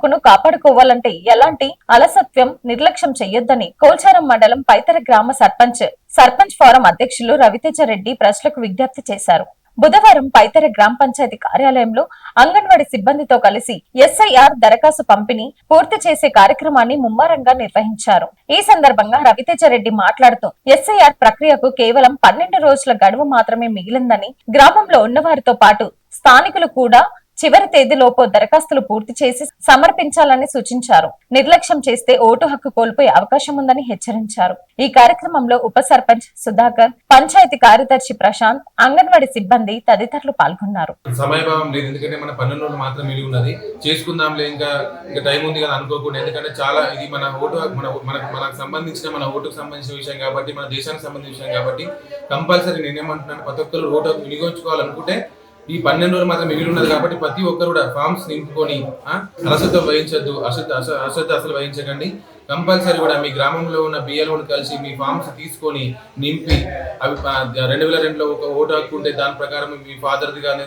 హక్కును కాపాడుకోవాలంటే ఎలాంటి అలసత్వం, నిర్లక్ష్యం చెయ్యొద్దని కోల్చారం మండలం పైతర గ్రామ సర్పంచ్ ఫోరం అధ్యక్షులు రవితేజ రెడ్డి ప్రజలకు విజ్ఞప్తి చేశారు. బుధవారం పైతర గ్రామ పంచాయతీ కార్యాలయంలో అంగన్వాడీ సిబ్బందితో కలిసి ఎస్ఐఆర్ దరఖాస్తు పంపిణీ పూర్తి చేసే కార్యక్రమాన్ని ముమ్మరంగా నిర్వహించారు. ఈ సందర్భంగా రవితేజ రెడ్డి మాట్లాడుతూ ఎస్ఐఆర్ ప్రక్రియకు కేవలం 12 రోజుల గడువు మాత్రమే మిగిలిందని, గ్రామంలో ఉన్నవారితో పాటు స్థానికులు కూడా చివరి తేదీలోపు దరఖాస్తులు పూర్తి చేసి సమర్పించాలని సూచించారు. నిర్లక్ష్యం చేస్తే ఓటు హక్కు కోల్పోయే అవకాశం ఉందని హెచ్చరించారు. ఈ కార్యక్రమంలో ఉప సర్పంచ్ సుధాకర్, పంచాయతీ కార్యదర్శి ప్రశాంత్, అంగన్వాడీ సిబ్బంది తదితరులు పాల్గొన్నారు. సమయభావం లేదు, ఎందుకంటే మన 12 రోజులు మాత్రం మిగిలి ఉన్నది. చేసుకుందాంలే, ఇంకా టైం ఉంది కదా అనుకోకుండా. ఎందుకంటే చాలా ఇది మన ఓటు మనకు సంబంధించిన మన ఓటుకు సంబంధించిన విషయం కాబట్టి, మన దేశానికి సంబంధించిన విషయం కాబట్టి కంపల్సరీ నేనేమంటున్నాను, ప్రతి ఒక్కరు ఓటు హక్కు వినియోగించుకోవాలనుకుంటే ఈ 12 రోజులు మాత్రం మిగిలి ఉన్నది కాబట్టి ప్రతి ఒక్కరు కూడా ఫామ్స్ నింపుకొని అలసత్వం వహించద్దు, అశ్రద్ధ అసలు వహించకండి. కంపల్సరీ కూడా మీ గ్రామంలో ఉన్న బిఎల్ఓని కలిసి మీ ఫామ్స్ తీసుకొని నింపి, అవి 2002లో ఒక ఓటు హక్కు ఉంటే దాని ప్రకారం మీ ఫాదర్ది కానీ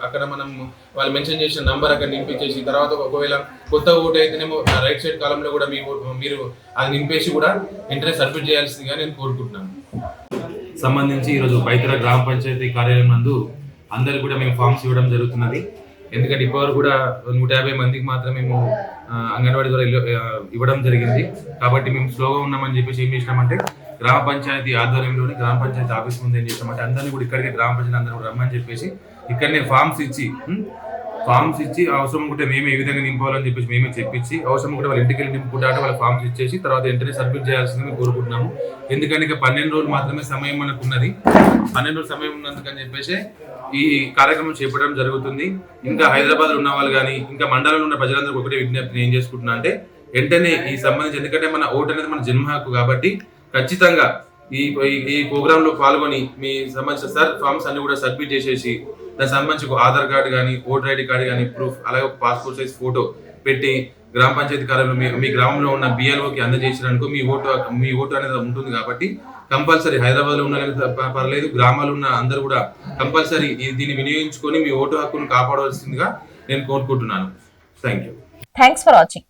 అక్కడ మనం వాళ్ళు మెన్షన్ చేసిన నంబర్ అక్కడ నింపించేసి, తర్వాత ఒకవేళ కొత్త ఓటు అయితేనేమో రైట్ సైడ్ కాలంలో కూడా మీరు అది నింపేసి కూడా వెంటనే సబ్మిట్ చేయాల్సిందిగా నేను కోరుకుంటున్నాను. సంబంధించి ఈరోజు పైతర గ్రామ పంచాయతీ కార్యాలయం నందు అందరికి కూడా మేము ఫామ్స్ ఇవ్వడం జరుగుతున్నది. ఎందుకంటే ఇప్పటివరకు కూడా 150 మందికి మాత్రమే మేము అంగన్వాడీ ద్వారా ఇవ్వడం జరిగింది. కాబట్టి మేము స్లోగా ఉన్నామని చెప్పేసి ఏం చేసినామంటే, గ్రామ పంచాయతీ ఆధ్వర్యంలోని గ్రామ పంచాయతీ ఆఫీస్ ముందు ఏం చేసినామంటే అందరినీ కూడా ఇక్కడికి గ్రామ పంచాయతీ అందరూ కూడా రమ్మని చెప్పేసి ఇక్కడనే ఫామ్స్ ఇచ్చి అవసరం ఉంటే మేము ఏ విధంగా నింపాలని చెప్పేసి మేమే చెప్పించి, అవసరం ఉంటే వాళ్ళ ఇంటికి వెళ్ళి నింపుకుంటే వాళ్ళ ఫామ్స్ ఇచ్చేసి తర్వాత వెంటనే సబ్మిట్ చేయాల్సింది మేము కోరుకుంటున్నాము. ఎందుకంటే ఇక 12 రోజులు మాత్రమే సమయం మనకు ఉన్నది. 12 రోజులు సమయం ఉన్నందుకని చెప్పేసి ఈ కార్యక్రమం చేపట్టడం జరుగుతుంది. ఇంకా హైదరాబాద్ లో ఉన్న వాళ్ళు కానీ ఇంకా మండలంలో ఉన్న ప్రజలందరూ ఒకటే విజ్ఞప్తి ఏం చేసుకుంటున్నా అంటే, వెంటనే ఈ సంబంధించి, ఎందుకంటే మన ఓటు అనేది మన జన్మ హక్కు కాబట్టి ఖచ్చితంగా ఈ ప్రోగ్రామ్ లో పాల్గొని మీ సంబంధించిన ఫామ్స్ అన్ని కూడా సబ్మిట్ చేసేసి, దానికి సంబంధించి ఒక ఆధార్ కార్డు కానీ, ఓటర్ ఐడి కార్డు కానీ, ప్రూఫ్, అలాగే ఒక పాస్పోర్ట్ సైజ్ ఫోటో పెట్టి గ్రామ పంచాయతీ కార్యాలయంలో మీ గ్రామంలో ఉన్న బిఎల్ఓకి అందజేసినందుకు మీ ఓటు అనేది ఉంటుంది. కాబట్టి కంపల్సరీ హైదరాబాద్ లో ఉన్న పర్లేదు, గ్రామాల్లో ఉన్న అందరూ కూడా కంపల్సరీ దీన్ని వినియోగించుకొని మీ ఓటు హక్కును కాపాడవలసిందిగా నేను కోరుకుంటున్నాను. Thanks for watching.